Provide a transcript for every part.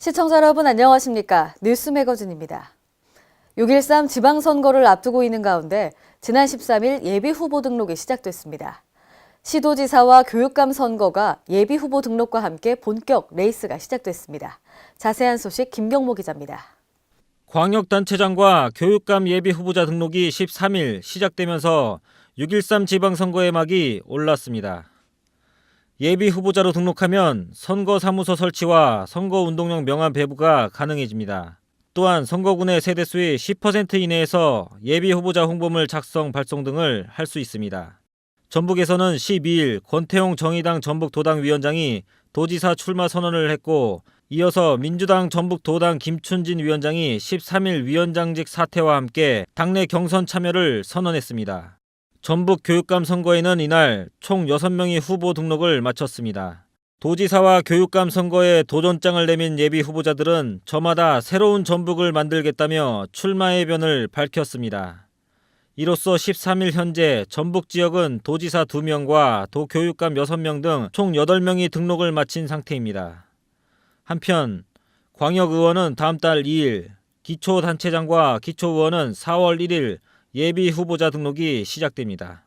시청자 여러분 안녕하십니까? 뉴스 매거진입니다. 6.13 지방선거를 앞두고 있는 가운데 지난 13일 예비후보 등록이 시작됐습니다. 시도지사와 교육감 선거가 예비후보 등록과 함께 본격 레이스가 시작됐습니다. 자세한 소식 김경모 기자입니다. 광역단체장과 교육감 예비후보자 등록이 13일 시작되면서 6.13 지방선거의 막이 올랐습니다. 예비후보자로 등록하면 선거사무소 설치와 선거운동용 명함 배부가 가능해집니다. 또한 선거군의 세대수의 10% 이내에서 예비후보자 홍보물 작성, 발송 등을 할 수 있습니다. 전북에서는 12일 권태용 정의당 전북도당위원장이 도지사 출마 선언을 했고, 이어서 민주당 전북도당 김춘진 위원장이 13일 위원장직 사퇴와 함께 당내 경선 참여를 선언했습니다. 전북 교육감 선거에는 이날 총 6명이 후보 등록을 마쳤습니다. 도지사와 교육감 선거에 도전장을 내민 예비 후보자들은 저마다 새로운 전북을 만들겠다며 출마의 변을 밝혔습니다. 이로써 13일 현재 전북 지역은 도지사 2명과 도교육감 6명 등 총 8명이 등록을 마친 상태입니다. 한편 광역의원은 다음 달 2일, 기초단체장과 기초의원은 4월 1일 예비 후보자 등록이 시작됩니다.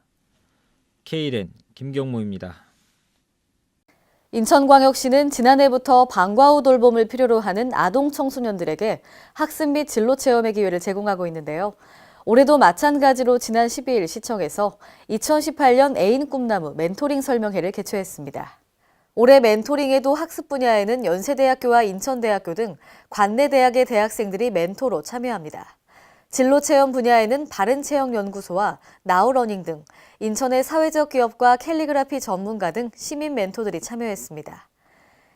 Kren 김경모입니다. 인천광역시는 지난해부터 방과 후 돌봄을 필요로 하는 아동 청소년들에게 학습 및 진로 체험의 기회를 제공하고 있는데요. 올해도 마찬가지로 지난 12일 시청에서 2018년 애인 꿈나무 멘토링 설명회를 개최했습니다. 올해 멘토링에도 학습 분야에는 연세대학교와 인천대학교 등 관내 대학의 대학생들이 멘토로 참여합니다. 진로체험 분야에는 바른체형연구소와 나우러닝 등 인천의 사회적 기업과 캘리그라피 전문가 등 시민 멘토들이 참여했습니다.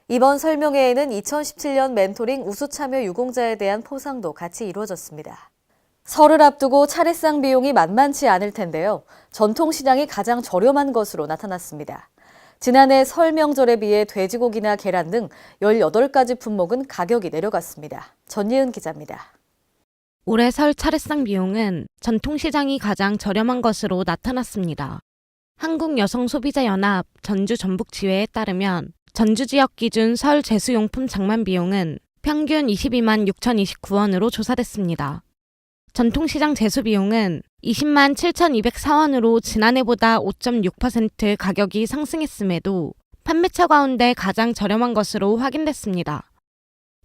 이번 설명회에는 2017년 멘토링 우수 참여 유공자에 대한 포상도 같이 이루어졌습니다. 설을 앞두고 차례상 비용이 만만치 않을 텐데요. 전통시장이 가장 저렴한 것으로 나타났습니다. 지난해 설 명절에 비해 돼지고기나 계란 등 18가지 품목은 가격이 내려갔습니다. 전예은 기자입니다. 올해 설 차례상 비용은 전통시장이 가장 저렴한 것으로 나타났습니다. 한국여성소비자연합 전주전북지회에 따르면 전주 지역 기준 설 제수용품 장만 비용은 평균 22만 6,029원으로 조사됐습니다. 전통시장 제수 비용은 20만 7,204원으로 지난해보다 5.6% 가격이 상승했음에도 판매처 가운데 가장 저렴한 것으로 확인됐습니다.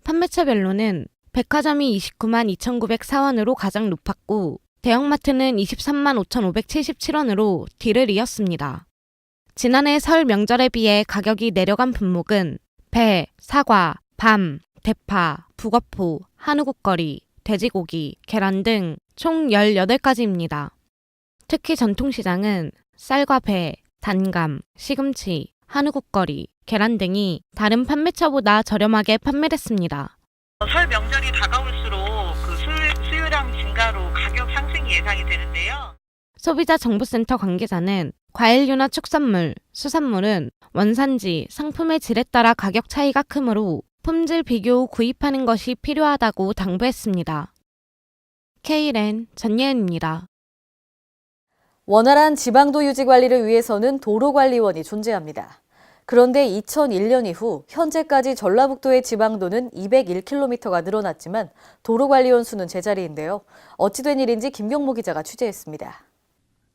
판매처별로는 백화점이 29만 2,904원으로 가장 높았고 대형마트는 23만 5,577원으로 뒤를 이었습니다. 지난해 설 명절에 비해 가격이 내려간 품목은 배, 사과, 밤, 대파, 북어포, 한우국거리, 돼지고기, 계란 등 총 18가지입니다. 특히 전통시장은 쌀과 배, 단감, 시금치, 한우국거리, 계란 등이 다른 판매처보다 저렴하게 판매됐습니다. 설 명절이 다가올수록 수요량 증가로 가격 상승이 예상이 되는데요. 소비자정보센터 관계자는 과일류나 축산물, 수산물은 원산지, 상품의 질에 따라 가격 차이가 크므로 품질 비교 후 구입하는 것이 필요하다고 당부했습니다. Kren 전예은입니다. 원활한 지방도 유지 관리를 위해서는 도로관리원이 존재합니다. 그런데 2001년 이후 현재까지 전라북도의 지방도는 201km가 늘어났지만 도로관리원 수는 제자리인데요. 어찌된 일인지 김경모 기자가 취재했습니다.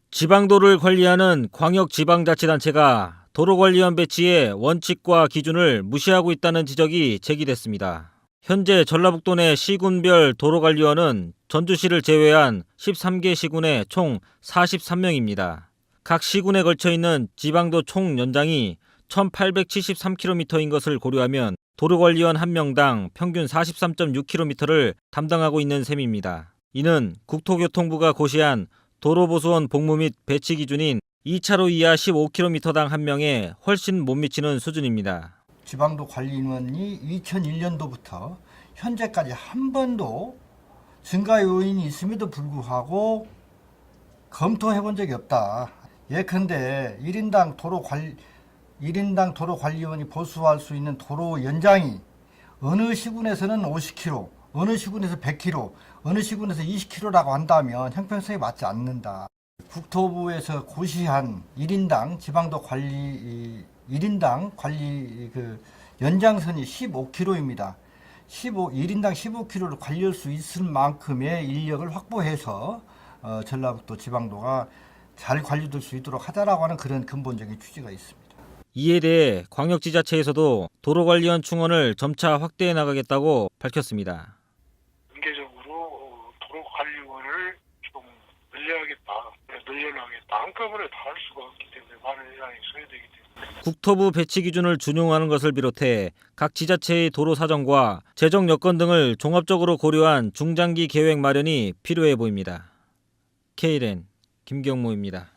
지방도를 관리하는 광역지방자치단체가 도로관리원 배치의 원칙과 기준을 무시하고 있다는 지적이 제기됐습니다. 현재 전라북도 내 시군별 도로관리원은 전주시를 제외한 13개 시군에 총 43명입니다. 각 시군에 걸쳐 있는 지방도 총 연장이 1,873km인 것을 고려하면 도로관리원 1명당 평균 43.6km를 담당하고 있는 셈입니다. 이는 국토교통부가 고시한 도로보수원 복무 및 배치 기준인 2차로 이하 15km당 1명에 훨씬 못 미치는 수준입니다. 지방도 관리원이 2001년도부터 현재까지 한 번도 증가 요인이 있음에도 불구하고 검토해 본 적이 없다. 예컨대 1인당 도로관리원이 보수할 수 있는 도로 연장이 어느 시군에서는 50km, 어느 시군에서 100km, 어느 시군에서 20km라고 한다면 형평성에 맞지 않는다. 국토부에서 고시한 1인당 지방도 관리 1인당 관리 연장선이 15km입니다. 1인당 15kg를 관리할 수 있을 만큼의 인력을 확보해서 전라북도 지방도가 잘 관리될 수 있도록 하자라고 하는 그런 근본적인 취지가 있습니다. 이에 대해 광역지자체에서도 도로관리원 충원을 점차 확대해 나가겠다고 밝혔습니다. 단계적으로 도로 관리원을 좀 늘려나가겠다. 한꺼번에 다 할 수가 없기 때문에 많은 예산이 소요되기 때문에. 국토부 배치 기준을 준용하는 것을 비롯해 각 지자체의 도로 사정과 재정 여건 등을 종합적으로 고려한 중장기 계획 마련이 필요해 보입니다. K랜 김경모입니다.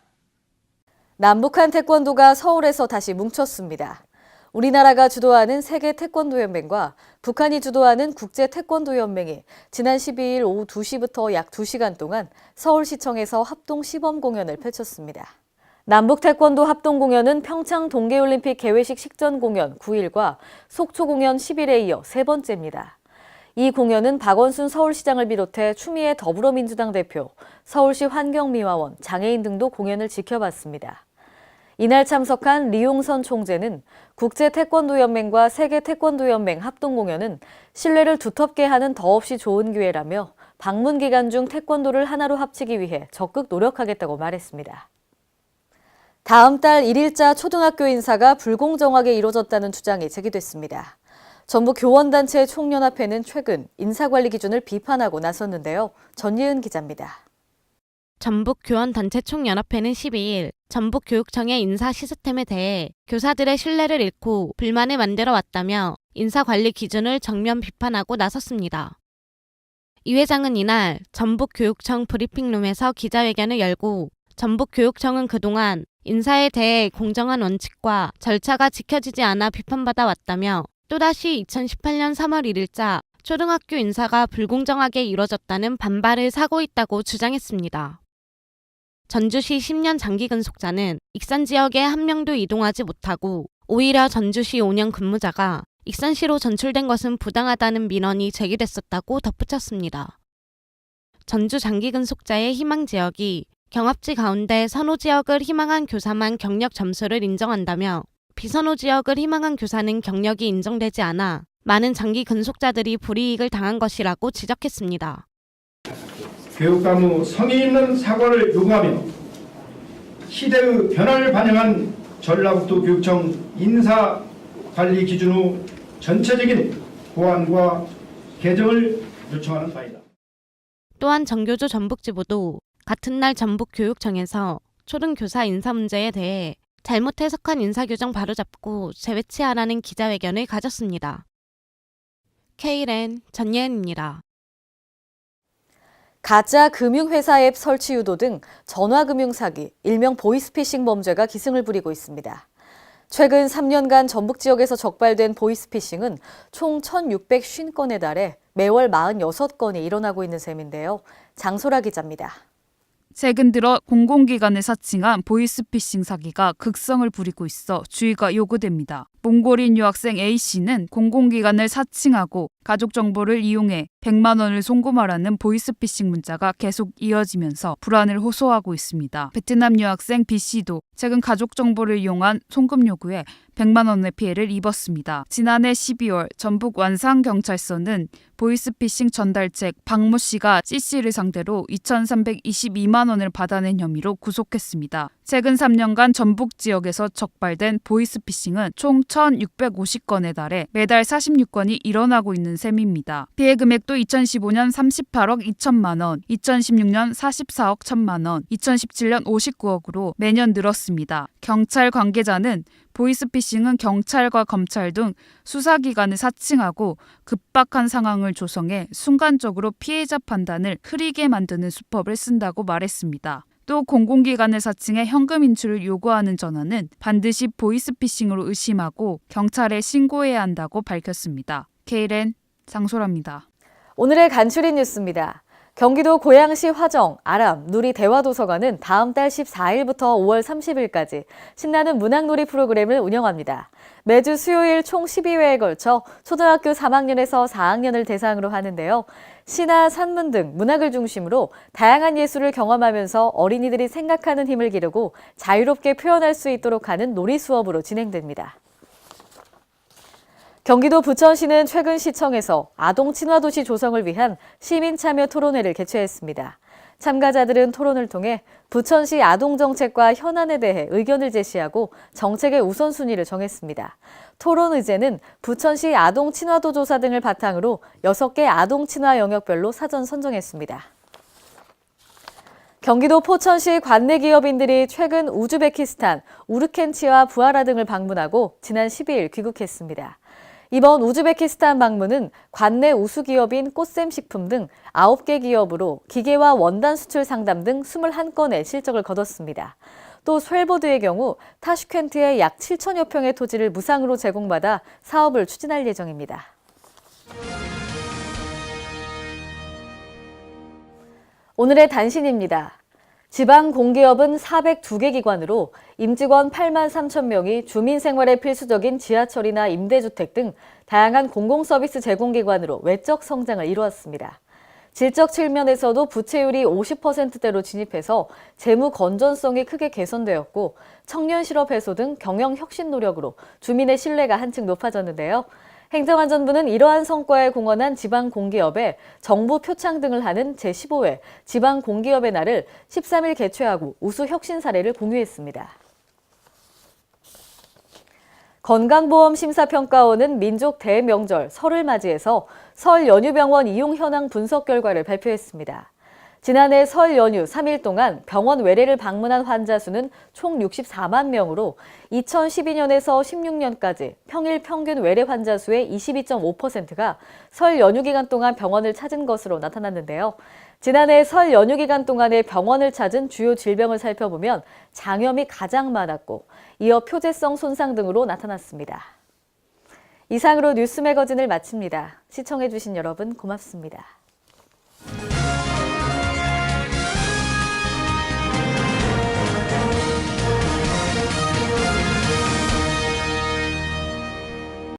남북한 태권도가 서울에서 다시 뭉쳤습니다. 우리나라가 주도하는 세계 태권도연맹과 북한이 주도하는 국제 태권도연맹이 지난 12일 오후 2시부터 약 2시간 동안 서울시청에서 합동 시범 공연을 펼쳤습니다. 남북 태권도 합동 공연은 평창 동계올림픽 개회식 식전 공연 9일과 속초 공연 10일에 이어 세 번째입니다. 이 공연은 박원순 서울시장을 비롯해 추미애 더불어민주당 대표, 서울시 환경미화원, 장애인 등도 공연을 지켜봤습니다. 이날 참석한 리용선 총재는 국제태권도연맹과 세계태권도연맹 합동공연은 신뢰를 두텁게 하는 더없이 좋은 기회라며 방문 기간 중 태권도를 하나로 합치기 위해 적극 노력하겠다고 말했습니다. 다음 달 1일자 초등학교 인사가 불공정하게 이루어졌다는 주장이 제기됐습니다. 전북 교원단체 총연합회는 최근 인사관리 기준을 비판하고 나섰는데요. 전예은 기자입니다. 전북교원단체 총연합회는 12일 전북교육청의 인사 시스템에 대해 교사들의 신뢰를 잃고 불만을 만들어 왔다며 인사관리 기준을 정면 비판하고 나섰습니다. 이 회장은 이날 전북교육청 브리핑룸에서 기자회견을 열고 전북교육청은 그동안 인사에 대해 공정한 원칙과 절차가 지켜지지 않아 비판받아 왔다며 또다시 2018년 3월 1일자 초등학교 인사가 불공정하게 이뤄졌다는 반발을 사고 있다고 주장했습니다. 전주시 10년 장기 근속자는 익산 지역에 한 명도 이동하지 못하고 오히려 전주시 5년 근무자가 익산시로 전출된 것은 부당하다는 민원이 제기됐었다고 덧붙였습니다. 전주 장기 근속자의 희망 지역이 경합지 가운데 선호 지역을 희망한 교사만 경력 점수를 인정한다며 비선호 지역을 희망한 교사는 경력이 인정되지 않아 많은 장기 근속자들이 불이익을 당한 것이라고 지적했습니다. 교육감 성의 있는 사과를 요구하며 시대의 변화를 반영한 전라북도 교육청 인사관리 기준 후 전체적인 보완과 개정을 요청하는 바이다. 또한 정교조 전북지부도 같은 날 전북교육청에서 초등교사 인사 문제에 대해 잘못 해석한 인사규정 바로잡고 재배치하라는 기자회견을 가졌습니다. K랜 전예은입니다. 가짜 금융회사 앱 설치 유도 등 전화금융 사기, 일명 보이스피싱 범죄가 기승을 부리고 있습니다. 최근 3년간 전북 지역에서 적발된 보이스피싱은 총 1,650건에 달해 매월 46건이 일어나고 있는 셈인데요. 장소라 기자입니다. 최근 들어 공공기관을 사칭한 보이스피싱 사기가 극성을 부리고 있어 주의가 요구됩니다. 몽골인 유학생 A씨는 공공기관을 사칭하고 가족 정보를 이용해 100만 원을 송금하라는 보이스피싱 문자가 계속 이어지면서 불안을 호소하고 있습니다. 베트남 유학생 B씨도 최근 가족 정보를 이용한 송금 요구에 100만 원의 피해를 입었습니다. 지난해 12월 전북 완산경찰서는 보이스피싱 전달책 박모 씨가 C씨를 상대로 2,322만 원을 받아낸 혐의로 구속했습니다. 최근 3년간 전북 지역에서 적발된 보이스피싱은 총 1,650건에 달해 매달 46건이 일어나고 있는 셈입니다. 피해 금액도 2015년 38억 2천만 원, 2016년 44억 1천만 원, 2017년 59억으로 매년 늘었습니다. 경찰 관계자는 보이스피싱은 경찰과 검찰 등 수사기관을 사칭하고 급박한 상황을 조성해 순간적으로 피해자 판단을 흐리게 만드는 수법을 쓴다고 말했습니다. 또 공공기관을 사칭해 현금 인출을 요구하는 전화는 반드시 보이스피싱으로 의심하고 경찰에 신고해야 한다고 밝혔습니다. K랜 장소라입니다. 오늘의 간추린 뉴스입니다. 경기도 고양시 화정, 아람, 누리 대화도서관은 다음 달 14일부터 5월 30일까지 신나는 문학놀이 프로그램을 운영합니다. 매주 수요일 총 12회에 걸쳐 초등학교 3학년에서 4학년을 대상으로 하는데요. 시나 산문 등 문학을 중심으로 다양한 예술을 경험하면서 어린이들이 생각하는 힘을 기르고 자유롭게 표현할 수 있도록 하는 놀이 수업으로 진행됩니다. 경기도 부천시는 최근 시청에서 아동 친화도시 조성을 위한 시민참여 토론회를 개최했습니다. 참가자들은 토론을 통해 부천시 아동정책과 현안에 대해 의견을 제시하고 정책의 우선순위를 정했습니다. 토론 의제는 부천시 아동 친화도 조사 등을 바탕으로 6개 아동 친화 영역별로 사전 선정했습니다. 경기도 포천시 관내 기업인들이 최근 우즈베키스탄, 우르켄치와 부하라 등을 방문하고 지난 12일 귀국했습니다. 이번 우즈베키스탄 방문은 관내 우수 기업인 꽃샘식품 등 9개 기업으로 기계와 원단 수출 상담 등 21건의 실적을 거뒀습니다. 또 스웰보드의 경우 타슈켄트에 약 7천여 평의 토지를 무상으로 제공받아 사업을 추진할 예정입니다. 오늘의 단신입니다. 지방 공기업은 402개 기관으로 임직원 8만 3천 명이 주민 생활에 필수적인 지하철이나 임대주택 등 다양한 공공서비스 제공기관으로 외적 성장을 이루었습니다. 질적 측면에서도 부채율이 50%대로 진입해서 재무 건전성이 크게 개선되었고 청년 실업 해소 등 경영 혁신 노력으로 주민의 신뢰가 한층 높아졌는데요. 행정안전부는 이러한 성과에 공헌한 지방공기업에 정부 표창 등을 하는 제15회 지방공기업의 날을 13일 개최하고 우수 혁신 사례를 공유했습니다. 건강보험심사평가원은 민족 대명절 설을 맞이해서 설 연휴 병원 이용 현황 분석 결과를 발표했습니다. 지난해 설 연휴 3일 동안 병원 외래를 방문한 환자 수는 총 64만 명으로 2012년에서 16년까지 평일 평균 외래 환자 수의 22.5%가 설 연휴 기간 동안 병원을 찾은 것으로 나타났는데요. 지난해 설 연휴 기간 동안에 병원을 찾은 주요 질병을 살펴보면 장염이 가장 많았고 이어 표재성 손상 등으로 나타났습니다. 이상으로 뉴스 매거진을 마칩니다. 시청해주신 여러분 고맙습니다.